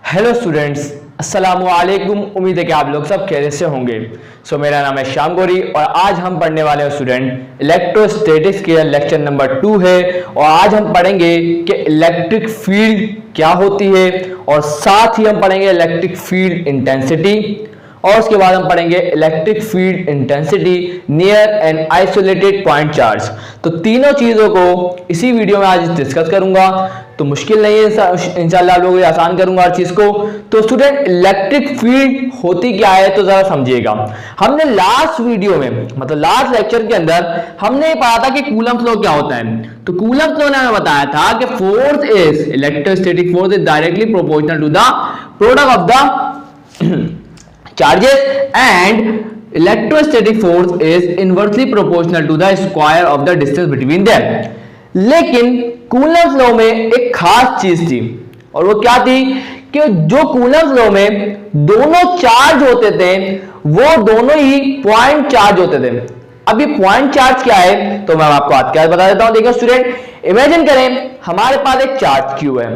Hello students, अस्सलाम वालेकुम। उम्मीद है कि आप लोग सब खैरियत से होंगे। मेरा नाम है श्याम गौरी और आज हम पढ़ने वाले हैं स्टूडेंट इलेक्ट्रोस्टैटिक्स के लेक्चर नंबर 2 है। और आज हम पढ़ेंगे कि इलेक्ट्रिक फील्ड क्या होती है और साथ ही हम पढ़ेंगे इलेक्ट्रिक फील्ड इंटेंसिटी और उसके बाद हम पढ़ेंगे electric field intensity near an isolated point charge. तो तीनों चीजों को इसी वीडियो में आज डिस्कस करूंगा। तो मुश्किल नहीं है, इंशाल्लाह आप लोगों को आसान करूंगा हर चीज को। तो स्टूडेंट इलेक्ट्रिक फील्ड होती क्या है तो जरा समझिएगा। हमने लास्ट वीडियो में मतलब लास्ट लेक्चर के अंदर हमने पढ़ा था कि कूलम फ्लो क्या होता है। तो कूलम फ्लो ने हमें बताया था कि force is electrostatic force is directly proportional to the product of the charges and electrostatic force is inversely proportional to the square of the distance between them। लेकिन कूलम फ्लो में एक खास चीज थी और वो क्या थी कि जो कूलम फ्लो में दोनों चार्ज होते थे वो दोनों ही पॉइंट चार्ज होते थे। अब ये पॉइंट चार्ज क्या है तो मैं आपको आज क्या बता देता हूं। देखिए स्टूडेंट, इमेजिन करें हमारे पास एक चार्ज क्यू है।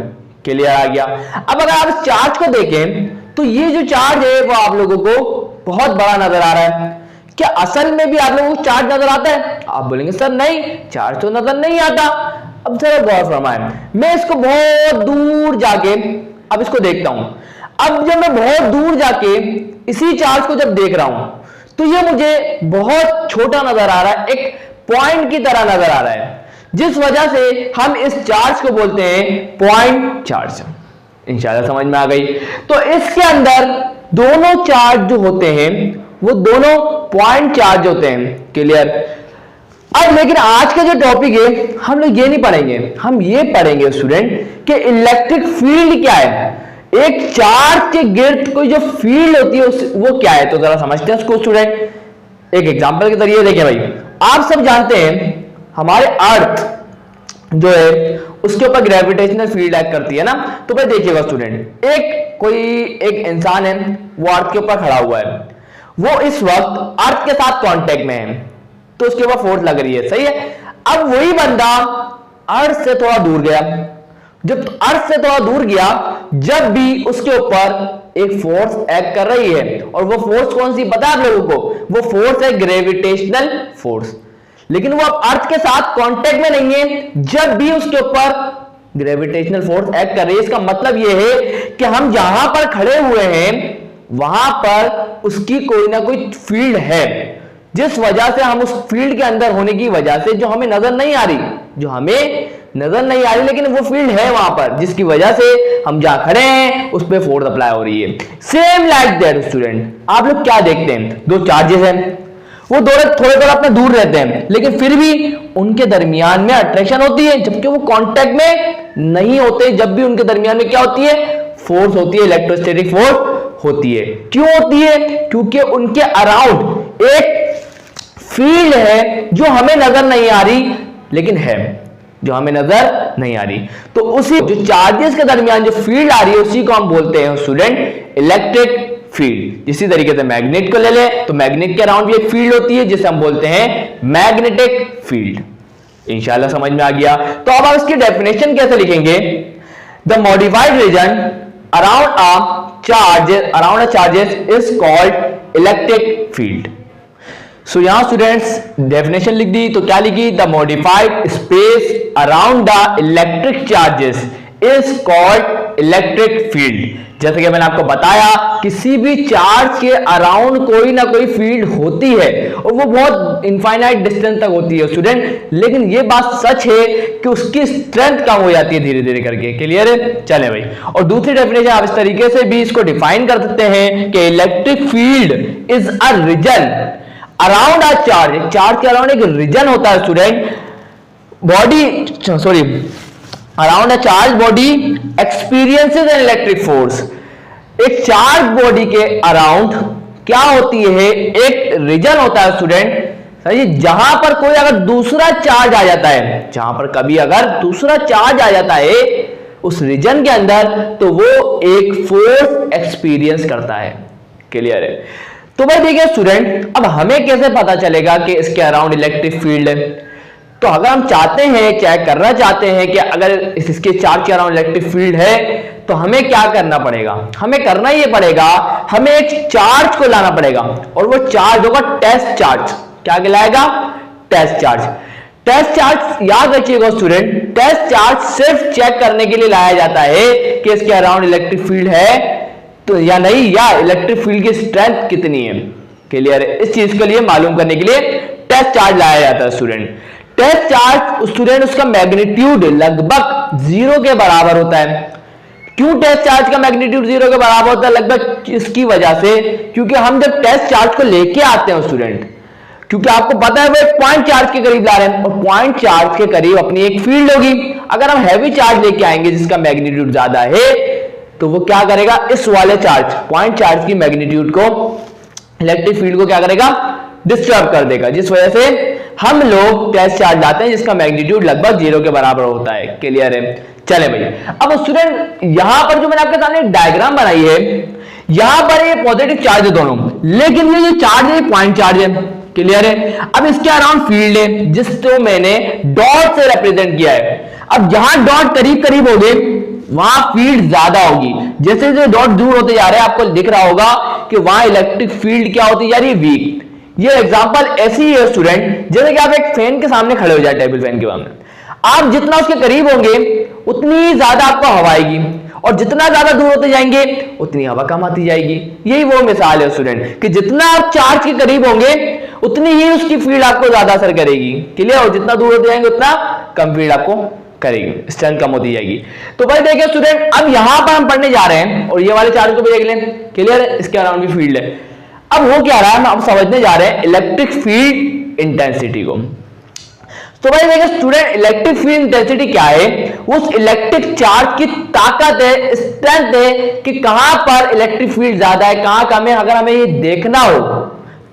क्लियर आ गया। अब अगर आप इस चार्ज को देखें तो ये जो चार्ज है वो आप लोगों को बहुत बड़ा नजर आ रहा है। क्या असल में भी आप लोगों को चार्ज नजर आता है? आप बोलेंगे सर नहीं, चार्ज तो नजर नहीं आता। अब जरा गौर फरमाएं, मैं इसको बहुत दूर जाके अब इसको देखता हूं। अब जब मैं बहुत दूर जाके इसी चार्ज को जब देख रहा हूं तो ये मुझे बहुत छोटा नजर आ रहा है, एक पॉइंट की तरह नजर आ रहा है, जिस वजह से हम इस चार्ज को बोलते हैं पॉइंट चार्ज। इंशाल्लाह समझ में आ गई। तो इसके अंदर दोनों चार्ज जो होते हैं वो दोनों पॉइंट चार्ज होते हैं। क्लियर। अब लेकिन आज का जो टॉपिक है हम लोग ये नहीं पढ़ेंगे, हम ये पढ़ेंगे स्टूडेंट कि इलेक्ट्रिक फील्ड क्या है। एक चार्ज के गिर्द कोई जो फील्ड होती है वो क्या है। तो जरा समझते हैं उसको स्टूडेंट एक एग्जांपल के जरिए। देखिए भाई, आप सब जानते हैं हमारे अर्थ जो है उसके ऊपर ग्रेविटेशनल फील्ड एक्ट करती है ना। तो भाई देखिएगा स्टूडेंट, एक इंसान है, वो अर्थ के ऊपर खड़ा हुआ है, वो इस वक्त अर्थ के साथ कांटेक्ट में है तो उसके ऊपर फोर्स लग रही है, सही है। अब वही बंदा अर्थ से थोड़ा दूर गया। जब अर्थ से थोड़ा दूर गया, जब भी उसके ऊपर एक फोर्स एक्ट कर रही है और वो फोर्स कौन सी पता है आप लोगों को? वो फोर्स है ग्रेविटेशनल फोर्स। लेकिन वो अब अर्थ के साथ कांटेक्ट में नहीं है। जब भी उसके ऊपर ग्रेविटेशनल फोर्स एक्ट कर रही है, इसका मतलब यह है कि हम जहां पर खड़े हुए हैं वहां पर उसकी कोई ना कोई फील्ड है, जिस वजह से हम उस फील्ड के अंदर होने की वजह से जो हमें नजर नहीं आ रही, लेकिन वो फील्ड है वहां पर, जिसकी वजह से हम जहां खड़े हैं उस पर फोर्स अप्लाई हो रही है। सेम लाइक दैट स्टूडेंट, आप लोग क्या देखते हैं, दो चार्जेस हैं, वो थोड़े थोड़े अपने दूर रहते हैं लेकिन फिर भी उनके दरमियान में अट्रैक्शन होती है, जबकि वो कांटेक्ट में नहीं होते। जब भी उनके दरमियान में क्या होती है? फोर्स होती है, इलेक्ट्रोस्टैटिक फोर्स होती है। क्यों होती है? क्योंकि उनके अराउंड एक फील्ड है जो हमें नजर नहीं आ रही, लेकिन है जो हमें नजर नहीं आ रही। तो उसी जो चार्जेस के दरमियान जो फील्ड आ रही है उसी को हम बोलते हैं स्टूडेंट इलेक्ट्रिक फील्ड। इसी तरीके से मैग्नेट को ले ले तो मैग्नेट के अराउंड भी एक फील्ड होती है जिसे हम बोलते हैं मैग्नेटिक फील्ड। इंशाल्लाह समझ में आ गया। तो अब आप इसकी डेफिनेशन कैसे लिखेंगे? The modified region around a charges is called electric field. So यहां स्टूडेंट्स डेफिनेशन लिख दी। तो क्या लिखी? The modified space around the electric charges is called electric field. जैसे कि मैंने आपको बताया, किसी भी चार्ज के अराउंड कोई ना कोई फील्ड होती है और वो बहुत इनफाइनाइट डिस्टेंस तक होती है स्टूडेंट, लेकिन ये बात सच है कि उसकी स्ट्रेंथ कम हो जाती है धीरे धीरे करके। क्लियर है? चले भाई। और दूसरी डेफिनेशन आप इस तरीके से भी इसको डिफाइन कर सकते हैं कि electric field is a reason around a charge. Charge के अराउंड एक रीजन होता है student, around a charge body experiences an electric force. एक चार्ज बॉडी के अराउंड क्या होती है? एक रीजन होता है स्टूडेंट, सही, जहां पर कोई अगर दूसरा चार्ज आ जाता है, जहां पर कभी अगर दूसरा चार्ज आ जाता है उस रीजन के अंदर तो वो एक फोर्स एक्सपीरियंस करता है। क्लियर है? तो भाई देखिए स्टूडेंट, अब हमें कैसे पता चलेगा कि इसके अराउंड इलेक्ट्रिक फील्ड है? तो अगर हम चाहते हैं, चेक करना चाहते हैं कि अगर इसके चार्ज के अराउंड इलेक्ट्रिक फील्ड है, तो हमें क्या करना पड़ेगा, हमें करना ये पड़ेगा, हमें एक चार्ज को लाना पड़ेगा और वो चार्ज होगा टेस्ट चार्ज। क्या कहलाएगा? Test charge. टेस्ट चार्ज याद रखिएगा स्टूडेंट, टेस्ट चार्ज सिर्फ चेक करने के लिए लाया जाता है कि इसके अराउंड इलेक्ट्रिक फील्ड है तो या नहीं, या इलेक्ट्रिक फील्ड की स्ट्रेंथ कितनी है। क्लियर है? इस चीज के लिए मालूम करने के लिए टेस्ट चार्ज लाया जाता है स्टूडेंट। टेस्ट चार्ज स्टूडेंट उसका मैग्नीट्यूड लगभग 0 के बराबर होता है। क्यों टेस्ट चार्ज का मैग्नीट्यूड 0 के बराबर होता है? लगभग इसकी वजह से, क्योंकि हम जब टेस्ट चार्ज को लेके आते हैं स्टूडेंट, क्योंकि आपको पता है वो एक पॉइंट चार्ज के करीब ला रहे हैं और पॉइंट चार्ज के करीब अपनी एक फील्ड होगी। अगर हम हैवी चार्ज लेके आएंगे जिसका मैग्नीट्यूड ज्यादा है, तो वो क्या करेगा, इस वाले चार्ज पॉइंट चार्ज की मैग्नीट्यूड को, इलेक्ट्रिक फील्ड को क्या करेगा, डिस्टर्ब कर देगा, जिस वजह से हम लोग टेस्ट चार्ज लाते हैं जिसका मैग्नीट्यूड लगभग 0 के बराबर होता है। क्लियर है? चले भाई, अब स्टूडेंट यहां पर जो मैंने आपके सामने एक डायग्राम बनाई है, यहां पर ये पॉजिटिव चार्ज है दोनों, लेकिन ये जो चार्ज है पॉइंट चार्ज है। क्लियर है? अब इसके अराउंड फील्ड है जिसको मैंने डॉट से रिप्रेजेंट किया है। अब जहां डॉट करीब करीब हो गए वहां फील्ड ज्यादा होगी, जैसे जैसे डॉट दूर होते जा रहे हैं आपको दिख रहा होगा कि वहां इलेक्ट्रिक फील्ड क्या होती जा रही है, वीक। ये एग्जांपल ऐसी ही है स्टूडेंट, जैसे कि आप एक फैन के सामने खड़े हो जाए, टेबल फैन के सामने, आप जितना उसके करीब होंगे उतनी ज्यादा आपको हवा आएगी और जितना ज्यादा दूर होते जाएंगे उतनी हवा कम आती जाएगी। यही वो मिसाल है स्टूडेंट कि जितना आप चार्ज के करीब होंगे उतनी ही उसकी फील्ड आपको ज्यादा असर करेगी। क्लियर? और जितना दूर होते जाएंगे उतना कम फील्ड आपको करेगी, स्ट्रेंथ कम होती जाएगी। तो भाई देखिए स्टूडेंट, अब यहां पर हम पढ़ने जा रहे हैं और ये वाले चार्ज को भी देख लें। क्लियर? इसके अराउंड भी फील्ड है। अब हो क्या रहा है, हम समझने जा रहे हैं इलेक्ट्रिक फील्ड इंटेंसिटी को। तो भाई देखिए स्टूडेंट, इलेक्ट्रिक फील्ड इंटेंसिटी क्या है? उस इलेक्ट्रिक चार्ज की ताकत है, स्ट्रेंथ है कि कहां पर इलेक्ट्रिक फील्ड ज्यादा है, कहां कम है। अगर हमें ये देखना हो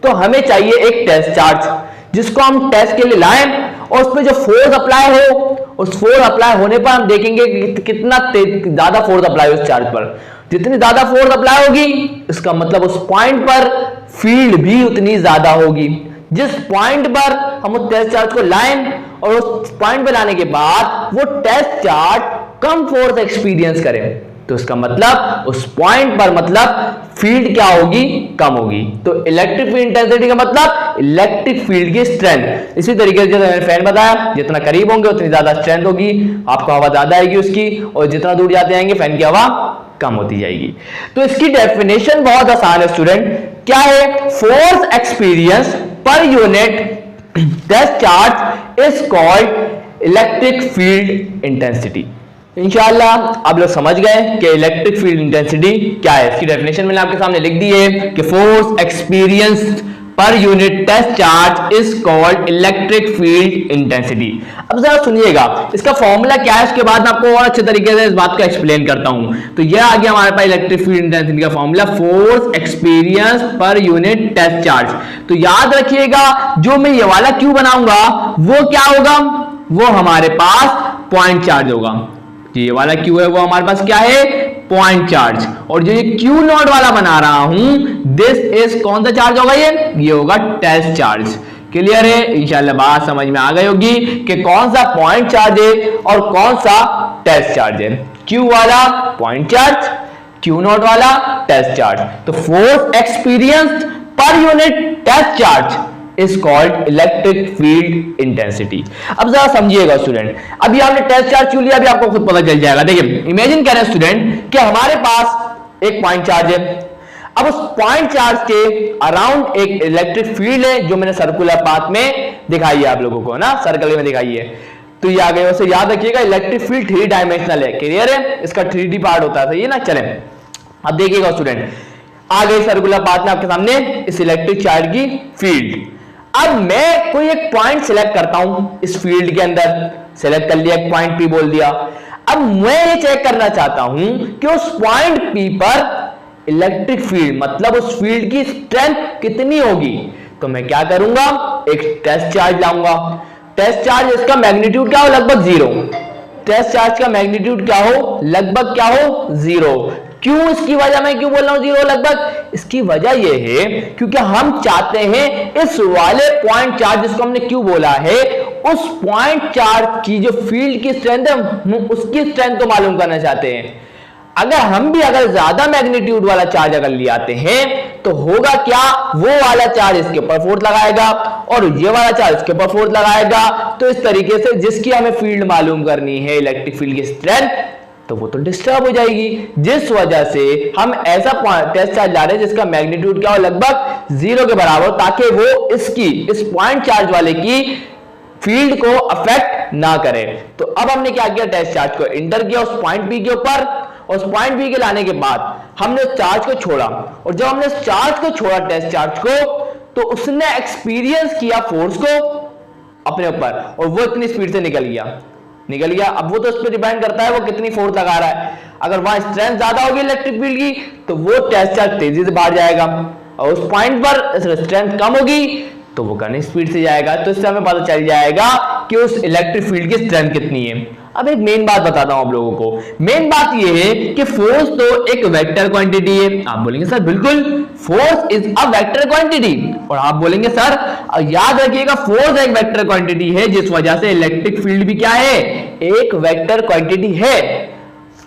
तो हमें चाहिए एक टेस्ट चार्ज जिसको हम टेस्ट के लिए लाएं और उस पर जो फोर्स अप्लाई हो, उस फोर्स अप्लाई होने पर हम देखेंगे कि कितना ज्यादा फोर्स अप्लाई उस चार्ज पर। जितनी ज्यादा फोर्स अप्लाई होगी इसका मतलब उस पॉइंट पर फील्ड भी उतनी ज्यादा होगी। जिस पॉइंट पर हम उस टेस्ट चार्ज को लाएं और उस पॉइंट पर लाने के बाद वो टेस्ट चार्ज कम फोर्स एक्सपीरियंस करे, तो इसका मतलब उस पॉइंट पर मतलब फील्ड क्या होगी, कम होगी। तो इलेक्ट्रिक फील्ड इंटेंसिटी का मतलब इलेक्ट्रिक फील्ड की स्ट्रेंथ। इसी तरीके से जैसे मैंने फैन बताया, जितना करीब होंगे उतनी ज्यादा स्ट्रेंथ होगी, आपको हवा ज्यादा आएगी उसकी, और जितना दूर जाते जाएंगे फैन की हवा कम होती जाएगी। तो इसकी डेफिनेशन बहुत आसान है स्टूडेंट। क्या है? Force experience per unit test charge is called electric field intensity. इंशाल्लाह आप लोग समझ गए कि इलेक्ट्रिक फील्ड इंटेंसिटी क्या है। इसकी डेफिनेशन मैंने आपके सामने लिख दी है कि force experience per unit test charge is called electric field intensity. अब जरा सुनिएगा इसका फॉर्मूला क्या है, उसके बाद मैं आपको और अच्छे तरीके से इस बात को एक्सप्लेन करता हूं। तो यह आ गया हमारे पास इलेक्ट्रिक फील्ड इंटेंसिटी का formula, force experience per unit test charge. तो याद रखिएगा जो मैं ये वाला क्यू बनाऊंगा वो क्या होगा, वो हमारे पास पॉइंट चार्ज होगा। ये वाला क्यू है वो हमारे पास क्या है, पॉइंट चार्ज। और जो ये क्यू नॉट वाला बना रहा हूं दिस इज कौन सा चार्ज होगा, ये होगा टेस्ट चार्ज। क्लियर है? इंशाल्लाह बात समझ में आ गई होगी कि कौन सा पॉइंट चार्ज है और कौन सा टेस्ट चार्ज है। क्यू वाला पॉइंट चार्ज, क्यू नॉट वाला टेस्ट चार्ज। तो force experience per unit test charge is called electric field intensity. अब जरा समझिएगा स्टूडेंट, अभी आपने टेस्ट चार्ज क्यों लिया अभी आपको खुद पता चल जाएगा। देखिए इमेजिन करें स्टूडेंट कि हमारे पास एक पॉइंट चार्ज है। अब उस पॉइंट चार्ज के अराउंड एक इलेक्ट्रिक फील्ड है जो मैंने सर्कुलर पाथ में दिखाई है आप लोगों को ना, सर्कल में दिखाई है। तो ये आ गए, उसे याद रखिएगा इलेक्ट्रिक फील्ड 3 डायमेंशनल है। क्लियर है? इसका 3D पार्ट होता है, सही है ना। चलें अब देखिएगा स्टूडेंट, आ गई सर्कुलर पाथ में आपके सामने इस इलेक्ट्रिक चार्ज की फील्ड। अब मैं कोई एक पॉइंट सिलेक्ट करता हूं इस फील्ड के अंदर, सिलेक्ट कर लिया, एक पॉइंट पी बोल दिया। अब मैं ये चेक करना चाहता हूं कि उस पॉइंट पी पर इलेक्ट्रिक फील्ड मतलब उस फील्ड की स्ट्रेंथ कितनी होगी। तो मैं क्या करूंगा, एक टेस्ट चार्ज लाऊंगा। टेस्ट चार्ज इसका मैग्नीट्यूड क्या हो, लगभग 0। टेस्ट चार्ज का मैग्नीट्यूड क्या हो, लगभग क्या हो, 0। क्यों, इसकी वजह मैं क्यों बोल रहा हूं 0 लगभग, इसकी वजह यह है क्योंकि हम चाहते हैं इस वाले पॉइंट चार्ज जिसको हमने क्यों बोला है उस पॉइंट चार्ज की जो फील्ड की स्ट्रेंथ है हम उसकी स्ट्रेंथ को मालूम करना चाहते हैं। अगर ज्यादा मैग्नीट्यूड वाला चार्ज अगर ले आते हैं तो होगा क्या, वो वाला चार्ज इसके ऊपर फोर्स लगाएगा और ये वाला चार्ज इसके ऊपर फोर्स लगाएगा। तो इस तरीके से जिसकी हमें फील्ड मालूम करनी है, इलेक्ट्रिक फील्ड की स्ट्रेंथ, तो वो तो डिस्टर्ब हो जाएगी। जिस वजह से हम ऐसा टेस्ट चार्ज ला रहे हैं जिसका मैग्नीट्यूड क्या हो, लगभग 0 के बराबर, ताकि वो इस पॉइंट चार्ज वाले की फील्ड को अफेक्ट ना करे। तो अब हमने क्या किया, टेस्ट चार्ज को इंटर किया उस पॉइंट पी के ऊपर, और उस पॉइंट बी के लाने के बाद हमने उस चार्ज को छोड़ा, और जब हमने उस चार्ज को छोड़ा, टेस्ट चार्ज को, तो उसने एक्सपीरियंस किया फोर्स को अपने ऊपर, और वो इतनी स्पीड से निकल गया। अब वो तो उस पर डिपेंड करता है वो कितनी फोर्स लगा रहा है। अगर वहां स्ट्रेंथ ज्यादा होगी इलेक्ट्रिक फील्ड की तो वो टेस्ट चार्ज तेजी से बाहर जाएगा, और उस पॉइंट पर स्ट्रेंथ कम होगी तो वो कम स्पीड से जाएगा। तो इससे हमें पता चल जाएगा कि उस इलेक्ट्रिक फील्ड की स्ट्रेंथ कितनी है। अब एक मेन बात बताता हूं आप लोगों को। मेन बात यह है कि फोर्स तो एक वेक्टर क्वांटिटी है। आप बोलेंगे सर बिल्कुल, force is a vector quantity, और आप बोलेंगे सर याद रखिएगा फोर्स एक वेक्टर क्वांटिटी है, जिस वजह से इलेक्ट्रिक फील्ड भी क्या है, एक वेक्टर क्वांटिटी है।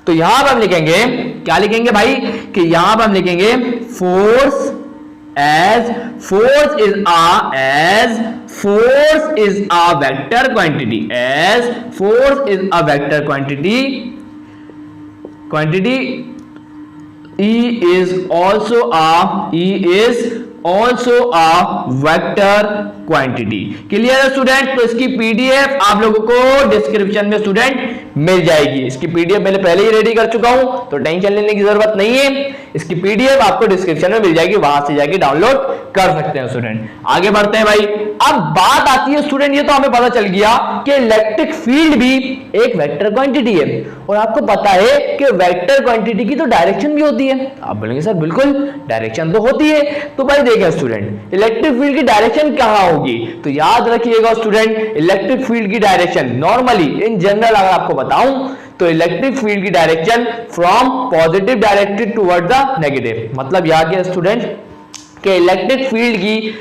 तो यहां पर हम लिखेंगे, क्या लिखेंगे भाई, कि यहां पर हम लिखेंगे force is a vector quantity, E is also a vector quantity। Clear है स्टूडेंट? तो इसकी पीडीएफ आप लोगों को डिस्क्रिप्शन में स्टूडेंट मिल जाएगी। इसकी पीडीएफ मैंने पहले ही रेडी कर चुका हूं, तो टेंशन लेने की जरूरत नहीं है। इसकी पीडीएफ आपको डिस्क्रिप्शन में मिल जाएगी, वहां से जाके डाउनलोड कर सकते हैं स्टूडेंट। आगे बढ़ते हैं भाई। अब बात आती है स्टूडेंट, ये तो हमें पता चल गया कि इलेक्ट्रिक फील्ड भी एक वेक्टर क्वांटिटी है, और आपको पता है कि वेक्टर क्वांटिटी की तो डायरेक्शन भी होती है। आप बोलेंगे सर बिल्कुल, डायरेक्शन तो होती है। तो भाई देखें स्टूडेंट, इलेक्ट्रिक फील्ड की डायरेक्शन कहां होगी, तो याद रखिएगा स्टूडेंट, इलेक्ट्रिक फील्ड की डायरेक्शन नॉर्मली इन जनरल अगर आपको बताऊं तो इलेक्ट्रिक फील्ड की direction from positive directed toward the negative. मतलब यहां के स्टूडेंट के इलेक्ट्रिक फील्ड की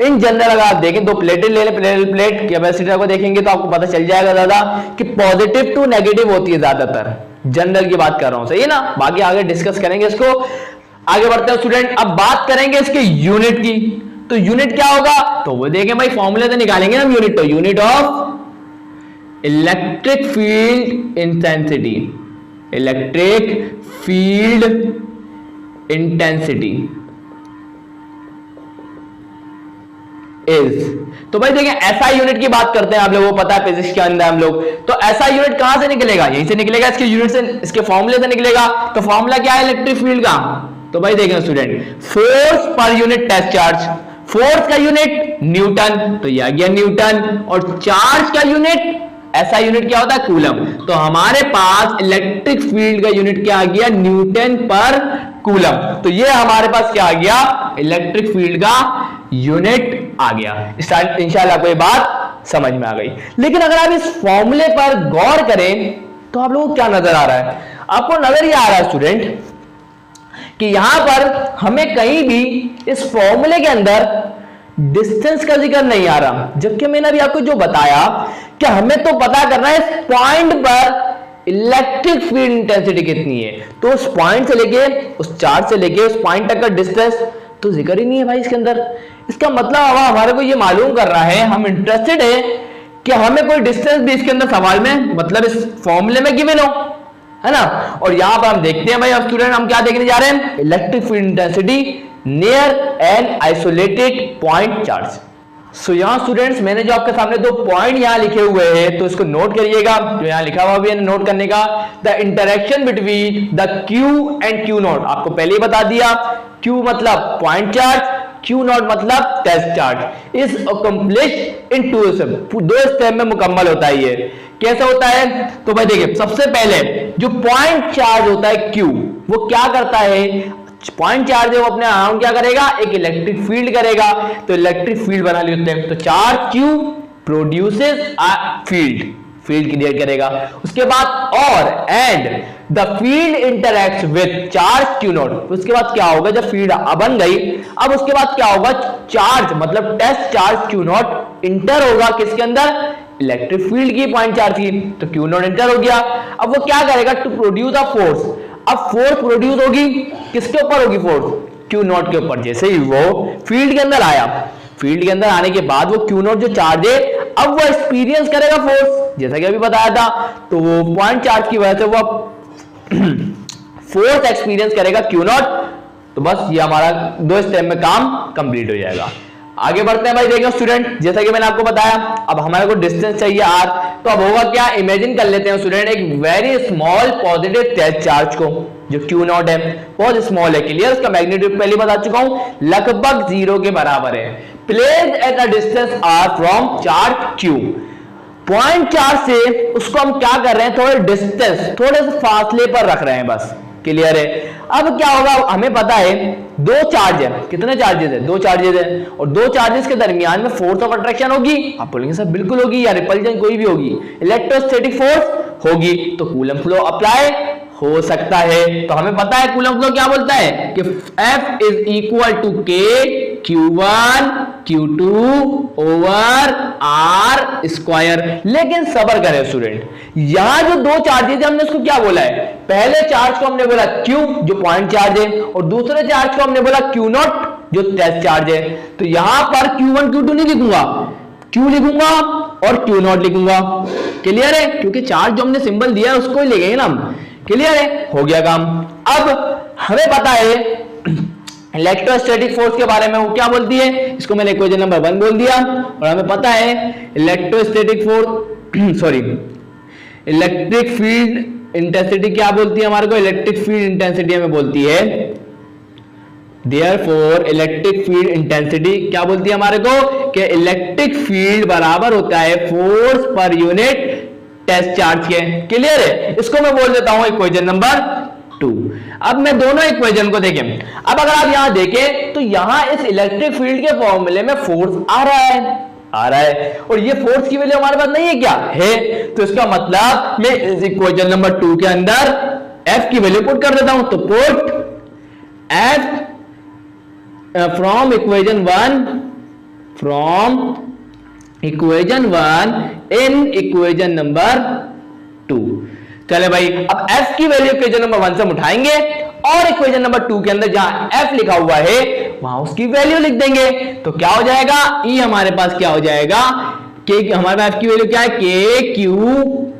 इन जनरल अगर आप देखें, दो प्लेटें ले लें, प्लेट कैपेसिटर को देखेंगे तो आपको पता चल जाएगा दादा कि पॉजिटिव टू नेगेटिव होती है ज्यादातर। जनरल की बात कर रहा हूं, सही है ना? बाकी आगे डिस्कस करेंगे इसको। आगे बढ़ते हैं स्टूडेंट, अब बात करेंगे इसके यूनिट की। तो यूनिट क्या होगा, तो वो देखें भाई, फॉर्मूले से निकालेंगे हम यूनिट। तो unit of electric field intensity, electric field intensity is, तो भाई देखिए एसआई यूनिट की बात करते हैं, आप लोगों को पता है फिजिक्स के अंदर हम लोग। तो एसआई यूनिट कहां से निकलेगा, यहीं से निकलेगा, इसके यूनिट से, इसके फॉर्मूले से निकलेगा। तो फॉर्मूला क्या है इलेक्ट्रिक फील्ड का, तो भाई देखें student, force per unit test charge, force का यूनिट न्यूटन, तो ये आ गया न्यूटन, और चार्ज का यूनिट, ऐसा यूनिट क्या होता है, कूलम। तो हमारे पास इलेक्ट्रिक फील्ड का यूनिट क्या आ गया, न्यूटन पर कूलम। तो ये हमारे पास क्या आ गया, इलेक्ट्रिक फील्ड का यूनिट आ गया। इंशाल्लाह आपको ये बात समझ में आ गई। लेकिन अगर आप इस फॉर्मूले पर गौर करें तो आप लोगों को क्या नजर आ रहा है, आपको नजर ये आ रहा है स्टूडेंट कि यहां पर हमें कहीं भी इस फॉर्मूले के अंदर डिस्टेंस का जिक्र नहीं आ रहा, जबकि मैंने अभी आपको जो बताया कि हमें तो पता करना है इस पॉइंट पर इलेक्ट्रिक फील्ड इंटेंसिटी कितनी है। तो उस पॉइंट से लेके, उस चार्ज से लेके उस पॉइंट तक का डिस्टेंस तो जिक्र ही नहीं है भाई इसके अंदर। इसका मतलब हमारे को ये मालूम कर रहा है, हम इंटरेस्टेड है कि हमें कोई डिस्टेंस भी इसके अंदर सवाल में, मतलब इस फॉर्मूले में गिवन हो, है ना। और यहां पर हम देखते हैं भाई, अब स्टूडेंट हम क्या देखने जा रहे हैं, electric field intensity near an isolated point charge. So यहां स्टूडेंट्स मैंने जो आपके सामने दो पॉइंट यहां लिखे हुए हैं, तो इसको नोट करिएगा, जो यहां लिखा हुआ भी है नोट करने का। The interaction between the Q and Q not, आपको पहले ही बता दिया, क्यू मतलब पॉइंट चार्ज, क्यू नॉट मतलब test charge, is accomplished in two step, दो स्टेप में मुकम्मल होता है। ये कैसे होता है, तो भाई देखिए सबसे पहले जो पॉइंट चार्ज होता है क्यू, वो क्या करता है, पॉइंट चार्ज है वो अपने अराउंड क्या करेगा, एक इलेक्ट्रिक फील्ड करेगा। तो इलेक्ट्रिक फील्ड बना लेते हैं, तो charge Q produces a field, field create करेगा। उसके बाद और and the field interacts with charge Q not, उसके बाद क्या होगा, जब फील्ड बन गई, अब उसके बाद क्या होगा, चार्ज मतलब test charge Q not enter होगा किसके अंदर, इलेक्ट्रिक फील्ड की पॉइंट चार्ज की, तो क्यू नॉट एंटर हो गया। अब वो क्या करेगा, टू प्रोड्यूस अ फोर्स। अब फोर्स प्रोड्यूस होगी किसके ऊपर होगी, फोर्स क्यू नॉट के ऊपर। जैसे ही वो फील्ड के अंदर आया, फील्ड के अंदर आने के बाद वो क्यू नॉट जो चार्ज है अब वो एक्सपीरियंस करेगा फोर्स, जैसा कि अभी बताया था। तो वो पॉइंट चार्ज की वजह से वो फोर्स एक्सपीरियंस करेगा क्यू नॉट। तो बस ये हमारा 2 स्टेप में काम कंप्लीट हो जाएगा। आगे बढ़ते हैं भाई, देखो स्टूडेंट, जैसा कि मैंने आपको बताया अब हमारे को डिस्टेंस चाहिए आर। तो अब होगा क्या, इमेजिन कर लेते हैं स्टूडेंट एक very small positive test charge को, जो क्यू नॉट है बहुत स्मॉल है, क्लियर। उसका मैग्नीट्यूड पहले बता चुका हूं, लगभग 0 के बराबर है। Place at a distance R from charge Q. Point charge से उसको हम क्या कर रहे हैं, थोड़े डिस्टेंस, थोड़े से फासले पर रख रहे हैं, बस क्लियर है। अब क्या होगा, हमें पता है 2 चार्ज है, कितने चार्जेस है, 2 चार्जेस है, और 2 चार्जेस के दरमियान में फोर्स ऑफ अट्रैक्शन होगी। आप बोलेंगे सर बिल्कुल होगी, या रिपल्जन कोई भी होगी, इलेक्ट्रोस्टैटिक फोर्स होगी, तो कूलम फ्लो अप्लाई हो सकता है। तो हमें पता है कूलम फ्लो क्या बोलता है कि F is equal to K Q1 Q2 over R square. लेकिन सबर करें स्टूडेंट, यहां जो 2 चार्जेस है हमने उसको क्या बोला है, पहले चार्ज को हमने बोला Q जो पॉइंट चार्ज है, और दूसरे चार्ज को हमने बोला Q नॉट जो टेस्ट चार्ज है। तो यहां पर Q1 Q2 नहीं लिखूंगा, Q लिखूंगा और Q नॉट लिखूंगा, क्लियर है, क्योंकि चार्ज जो हमने सिंबल दिया है उसको ही लेंगे ना हम, क्लियर है, हो गया काम। अब हमें पता है इलेक्ट्रोस्टैटिक फोर्स के बारे में, वो क्या बोलती है, इसको मैंने इक्वेशन नंबर 1 बोल दिया। और हमें पता है electrostatic force sorry electric field intensity क्या बोलती है हमारे को, इलेक्ट्रिक फील्ड इंटेंसिटी हमें बोलती है, देयरफॉर इलेक्ट्रिक फील्ड इंटेंसिटी क्या बोलती है हमारे को, कि इलेक्ट्रिक फील्ड बराबर होता है force per unit test charge के, क्लियर है। इसको मैं बोल देता हूं इक्वेशन नंबर 2। अब मैं दोनों इक्वेशन को देखें, अब अगर आप यहां देखें तो यहां इस इलेक्ट्रिक फील्ड के फॉर्मूले में फोर्स आ रहा है, और ये फोर्स की वैल्यू हमारे पास नहीं है, क्या है। तो इसका मतलब मैं इस इक्वेशन नंबर 2 के अंदर F की वैल्यू पुट कर देता हूं। तो put F from equation 1 in equation number 2। चले भाई, अब F की वैल्यू इक्वेशन नंबर 1 से हम उठाएंगे और इक्वेशन नंबर 2 के अंदर जहां F लिखा हुआ है वहां उसकी वैल्यू लिख देंगे। तो क्या हो जाएगा, E हमारे पास क्या हो जाएगा, K हमारे पास F की वैल्यू क्या है,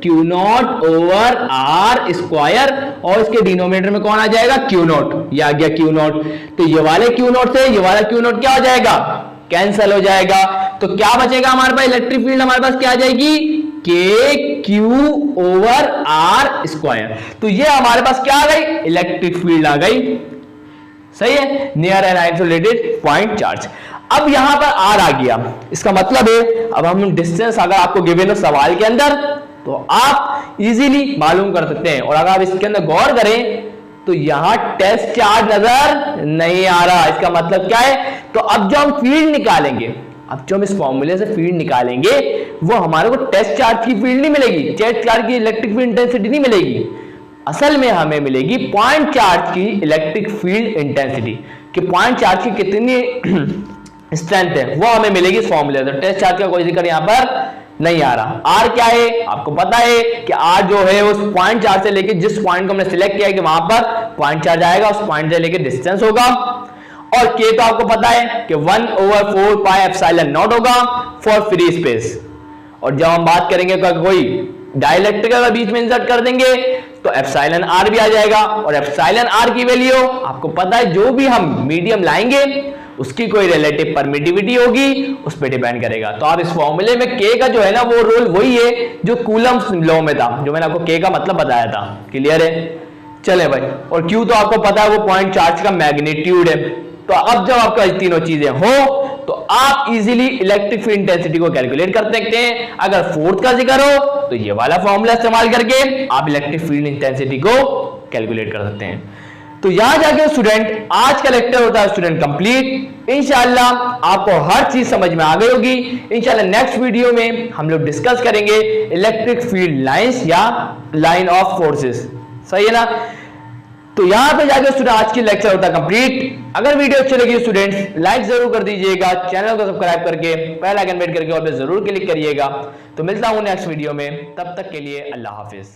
Q not over R square, और इसके डिनोमिनेटर में कौन आ जाएगा, Q नॉट, ये आ गया Q नॉट। तो ये वाले Q नॉट से ये वाला Q नॉट क्या हो जाएगा, कैंसल हो जाएगा। तो क्या बचेगा हमारे पास, इलेक्ट्रिक फील्ड हमारे पास क्या आ जाएगी, KQ ओवर R स्क्वायर। तो ये हमारे पास क्या आ गई, इलेक्ट्रिक फील्ड आ गई, सही है, near an isolated point charge. अब यहां पर R आ गया, इसका मतलब है अब हम डिस्टेंस अगर आपको गिवन हो सवाल के अंदर तो आप इजीली मालूम कर सकते हैं। और अगर आप इसके अंदर गौर करें तो यहां टेस्ट चार्ज नजर नहीं आ रहा, इसका मतलब क्या है। तो अब जो हम फील्ड निकालेंगे, अब जो हम इस फॉर्मूले से फील्ड निकालेंगे वो हमारे को टेस्ट चार्ज की फील्ड नहीं मिलेगी, टेस्ट चार्ज की इलेक्ट्रिक फील्ड इंटेंसिटी नहीं मिलेगी, असल में हमें मिलेगी पॉइंट चार्ज की इलेक्ट्रिक फील्ड इंटेंसिटी, कि पॉइंट चार्ज की कितनी स्ट्रेंथ है वो हमें मिलेगी इस फॉर्मूले से। टेस्ट चार्ज का कोई जिक्र यहां पर नहीं आ रहा। आर क्या है, आपको पता है कि आर जो है उस पॉइंट चार्ज से लेके जिस पॉइंट को हमने सिलेक्ट किया है कि वहां पर पॉइंट चार्ज आएगा, उस पॉइंट से लेके डिस्टेंस होगा। और के तो आपको पता है कि 1/4 पाई एप्सिलॉन नॉट होगा फॉर फ्री स्पेस। और जब हम बात करेंगे कोई डाइलेक्ट्रिक अगर बीच में इंसर्ट कर देंगे तो एप्सिलॉन आर भी आ जाएगा। और एप्सिलॉन आर की वैल्यू आपको पता है, जो भी हम मीडियम लाएंगे उसकी कोई रिलेटिव परमिटिविटी होगी, उस पर डिपेंड करेगा। तो आप इस फॉर्मूले में के का जो है ना वो रोल वही है जो कूलम्स लॉ में था, जो मैंने आपको के का मतलब बताया था, क्लियर है। चले भाई, और क्यू तो आपको पता है वो पॉइंट चार्ज का मैग्नीट्यूड है। तो अब जब आपका तीनों चीजें हो तो आप इजीली इलेक्ट्रिक फील्ड इंटेंसिटी को कैलकुलेट कर सकते हैं। अगर फोर्थ का जिक्र हो तो ये वाला फॉर्मूला इस्तेमाल करके आप इलेक्ट्रिक फील्ड इंटेंसिटी को कैलकुलेट कर सकते हैं। तो यहां जाके स्टूडेंट आज का लेक्चर होता है स्टूडेंट कंप्लीट। इंशाल्लाह आपको हर चीज समझ में आ गई होगी। इंशाल्लाह नेक्स्ट वीडियो में हम लोग डिस्कस करेंगे इलेक्ट्रिक फील्ड लाइंस या लाइन ऑफ फोर्सेस, सही है ना। तो यहाँ पे जाके स्टूडेंट आज की लेक्चर होता है कंप्लीट। अगर वीडियो अच्छी लगी स्टूडेंट्स लाइक जरूर कर दीजिएगा, चैनल को सब्सक्राइब करके बेल आइकन हिट करके और पे जरूर क्लिक करिएगा। तो मिलता हूँ नेक्स्ट वीडियो में, तब तक के लिए अल्लाह हाफिज।